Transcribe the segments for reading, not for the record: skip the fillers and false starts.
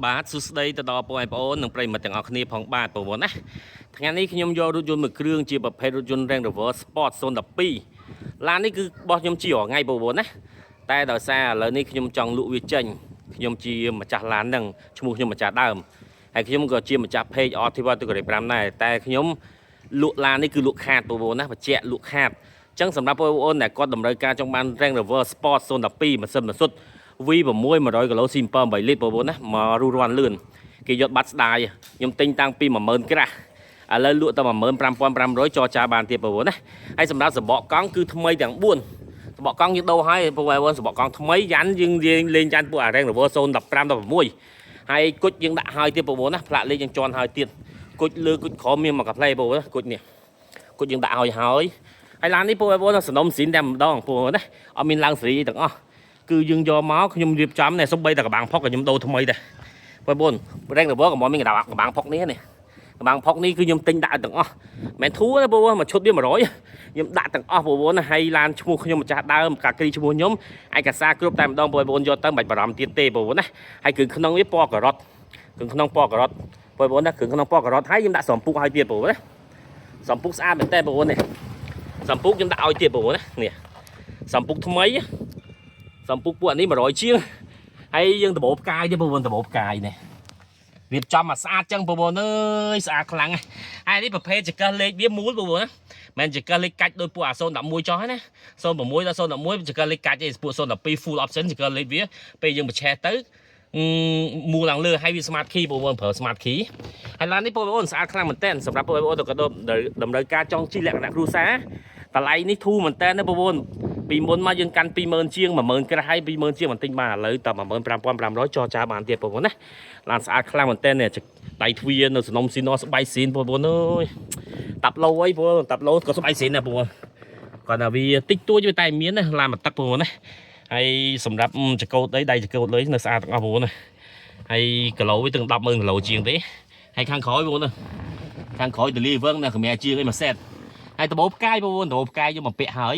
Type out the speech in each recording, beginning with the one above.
បាទសួស្តីទៅដល់បងប្អូននិងប្រិយមិត្តទាំងអស់គ្នាផងបាទបងប្អូនណាថ្ងៃនេះខ្ញុំយករថយន្តមួយគ្រឿងជាប្រភេទរថយន្ត Range Rover Sport 012ឡាននេះគឺរបស់ខ្ញុំជាថ្ងៃបងប្អូនណាតែដោយសារឥឡូវនេះខ្ញុំចង់លក់វាចេញខ្ញុំជាម្ចាស់ឡានហ្នឹងឈ្មោះខ្ញុំម្ចាស់ដើមហើយខ្ញុំក៏ជាម្ចាស់ page Artival ទូកូរ៉េ5ដែរតែខ្ញុំលក់ឡាននេះគឺលក់ខាតបងប្អូនណាបញ្ជាក់លក់ខាតអញ្ចឹងសម្រាប់បងប្អូនដែលគាត់តម្រូវការចង់បាន Range Rover Sport 012ម៉ាស៊ីនម៉ាស៊ុត V6 100 គីឡូស៊ី7 8លីត្របងប្អូនណាមករស់រាន់លឿនគេយកបាត់ស្ដាយខ្ញុំទិញតាំងពី 10000 ក្រាស់ឥឡូវលក់តែ 15500 ចរចាបានទៀតបងប្អូនណាហើយសម្រាប់សបកកង់គឺថ្មីទាំង4សបកកង់យើងដូរឲ្យបងប្អូនសបកកង់ថ្មីយ៉ាន់យើងលេងយ៉ាន់ពួកអា Range Rover 015 16ហើយគុជយើងដាក់ឲ្យទៀតបងប្អូនណាផ្លាកលេខយើងជន់ឲ្យទៀតគុជលើគុជក្រោមមានមកកាផ្លេបងប្អូនណាគុជនេះគុជយើងដាក់ឲ្យហើយឡាននេះបងប្អូនសំណុំស៊ីនតែម្ដងបងប្អូនណាអត់មានឡើងសេរីទាំងអស់គឺយើងយកមកខ្ញុំរៀបចំនេះសំបីតែកបាំងផុកក៏ខ្ញុំដូរថ្មីដែរបងប្អូន Range Rover ក៏មានកបាំងផុកនេះនេះកបាំងផុកនេះគឺខ្ញុំទិញដាក់ទាំងអស់មិនធូរទេបងប្អូនមួយឈុតវា100ខ្ញុំដាក់ទាំងអស់បងប្អូនណាហើយឡានឈ្មោះខ្ញុំម្ចាស់ដើមកាគ្រីឈ្មោះខ្ញុំឯកសារគ្រប់តែម្ដងបងប្អូនយកទៅមិនបាច់បារម្ភទៀតទេបងប្អូនណាហើយគ្រឿងក្នុងវាពណ៌ការ៉ុតគ្រឿងក្នុងពណ៌ការ៉ុតបងប្អូនណាគ្រឿងក្នុងពណ៌ការ៉ុតហើយខ្ញុំដាក់សំពុកឲ្យទៀតបងប្អូនណាសំពុកស្អាតមែនតើបងប្អូននេះសំពុកខ្ញុំដាក់ឲ្យទៀតបងប្អូនណានេះសំពុកថ្មីសំពុកពួកនេះ100ជាងហើយយើងដបោផ្កាយទេបងប្អូនដបោផ្កាយនេះរៀបចំមកស្អាតចឹងបងប្អូនអើយស្អាតខ្លាំងហើយនេះប្រភេទចង្កឹះលេខវាមូលបងប្អូនណាមិនចង្កឹះលេខកាច់ដោយពួកអា011ចោះណា006ដល់011ចង្កឹះលេខកាច់ឯពួក012 full option ចង្កឹះលេខវាពេលយើងបញ្ឆេះទៅមូលឡើងលើហើយវា smart key បងប្អូនប្រើ smart key ហើយឡាននេះបងប្អូនស្អាតខ្លាំងមែនតើសម្រាប់បងប្អូនក៏តម្រូវការចង់ជិះលក្ខណៈគ្រួសារតម្លៃនេះធូរមែនតើណាបងប្អូនពីមុនមកយើងកាន់20000ជាង10000ក្រាស់ហើយ20000ជាងបន្តិចបានឥឡូវតែ15500ចរចាបានទៀតបងប្អូនណាឡានស្អាតខ្លាំងមែនតើនេះដៃទ្វារនៅសំណុំស៊ីណូស្បៃស៊ីនបងប្អូនអើយតាប់ឡូអីបងប្អូនតាប់ឡូក៏ស្បៃស៊ីនដែរបងប្អូនគាត់ថាវាតិចតួចវាតែមានណាឡានមកទឹកបងប្អូនណាហើយសម្រាប់ចកោតអីដៃចកោតលើនៅស្អាតទាំងអស់បងប្អូនណាហើយគីឡូវាទាំង100,000គីឡូជាងទេហើយខាងក្រោយបងប្អូនណាខាងក្រោយដលីវឹងណាកម្រាជាងអីមួយសេតហើយដបោផ្កាយបងប្អូនដបោផ្កាយយកមកពាក់ហើយ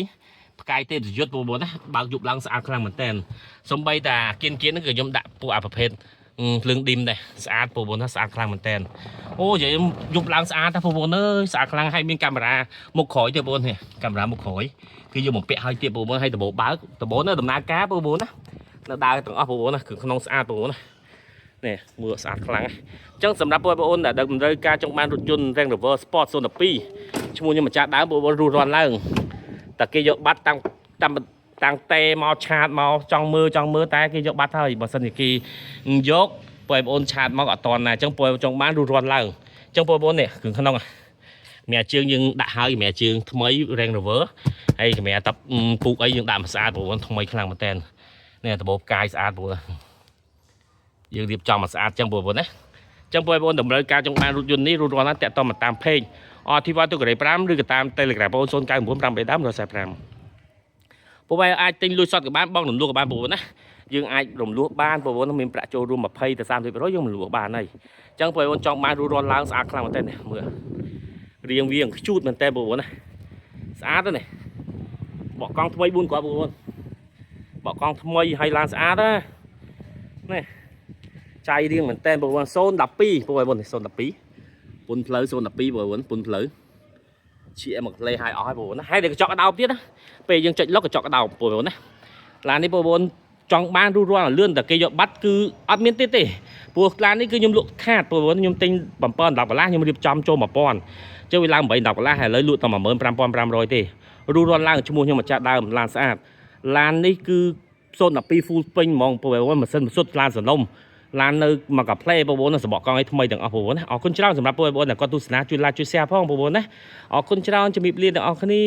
ផ្កាយទេយុទ្ធបងប្អូនណាបើកយប់ឡើងស្អាតខ្លាំងមែនតើសំបីតាគៀនហ្នឹងក៏ខ្ញុំដាក់ពួកអាប្រភេទភ្លើងឌីមដែរស្អាតបងប្អូនណាស្អាតខ្លាំងមែនតើអូនិយាយយប់ឡើងស្អាតណាបងប្អូនអើយស្អាតខ្លាំងហើយមានកាមេរ៉ាមុខក្រោយទេបងប្អូននេះកាមេរ៉ាមុខក្រោយគឺយកមកពាក់ឲ្យទៀតបងប្អូនហើយដបោបើកដបោនៅដំណើរការបងប្អូនណានៅដើរទាំងអស់បងប្អូនណាគឺក្នុងស្អាតបងប្អូនណានេះមើលស្អាតខ្លាំងអញ្ចឹងសម្រាប់បងប្អូនដែលតម្រូវការចង់បានរថយន្ត Range Rover Sport 012ឈ្មោះខ្ញុំម្ចាស់ដើមបងប្អូនរស់រាន់ឡើងតែគេយកបាត់តាំងតេមកឆាតមកចង់មើលតែគេយកបាត់ហើយបើសិនជាគេយកបងប្អូនឆាតមកអត់តណាអញ្ចឹងបងចង់បានរស់រាន់ឡើងអញ្ចឹងបងប្អូននេះគ្រឿងក្នុងម្រាជើងយើងដាក់ហើយម្រាជើងថ្មី Range Rover ហើយកម្រាតាប់ពូកអីយើងដាក់មកស្អាតបងប្អូនថ្មីខ្លាំងមែនតើនេះដបោផ្កាយស្អាតបងប្អូនយើងរៀបចំមកស្អាតចឹងបងប្អូនណាចឹងបងប្អូនតម្រូវការចង់បានរថយន្តនេះរត់រាន់ណាតាក់ទងមកតាម page Artival ទូកូរ៉េ5ឬក៏តាម Telegram បងប្អូន0995351045ពួកឯងអាចទិញលុយសុទ្ធក៏បានបងរំលោះក៏បានបងប្អូនណាយើងអាចរំលោះបានបងប្អូនមានប្រាក់ចូលរួម20ទៅ30%យើងរំលោះបានហើយចឹងបងប្អូនចង់បានរត់រាន់ឡើងស្អាតខ្លាំងមែនតើមើលរៀងវាខ្ជូតមែនតើបងប្អូនណាស្អាតណាស់បកកង់ថ្មី4គ្រាប់បងប្អូនបកកង់ថ្មីហើយឡានស្អាតណានេះចាយរៀងមែនតើបងប្អូន012បងប្អូន012ពុនផ្លូវ012បងប្អូនពុនផ្លូវជាមកលេឲ្យអស់ហើយបងប្អូនណាហើយតែកញ្ចក់កដោបទៀតណាពេលយើងចុចលុកកញ្ចក់កដោបបងប្អូនណាឡាននេះបងប្អូនចង់បានរស់រាន់លឿនតែគេយកបាត់គឺអត់មានទៀតទេព្រោះឡាននេះគឺខ្ញុំលក់ខាតបងប្អូនខ្ញុំទិញ7 10កន្លះខ្ញុំរៀបចំចូល1000ចុះវាឡើង8 10កន្លះហើយឥឡូវលក់តែ15500ទេរស់រាន់ឡើងឈ្មោះខ្ញុំម្ចាស់ដើមឡានស្អាតឡាននេះគឺ012 full ពេញហ្មងបងប្អូនម៉ាស៊ីនម៉ាស៊ុតឡានសន្លុំឡាននៅមកកាផ្លេបងប្អូនសបកកង់ឲ្យថ្មីទាំងអស់បងប្អូនណាអរគុណច្រើនសម្រាប់បងប្អូនដែលគាត់ទស្សនាជួយ like ជួយ share ផងបងប្អូនណាអរគុណច្រើនជំរាបលាទាំងអស់គ្នា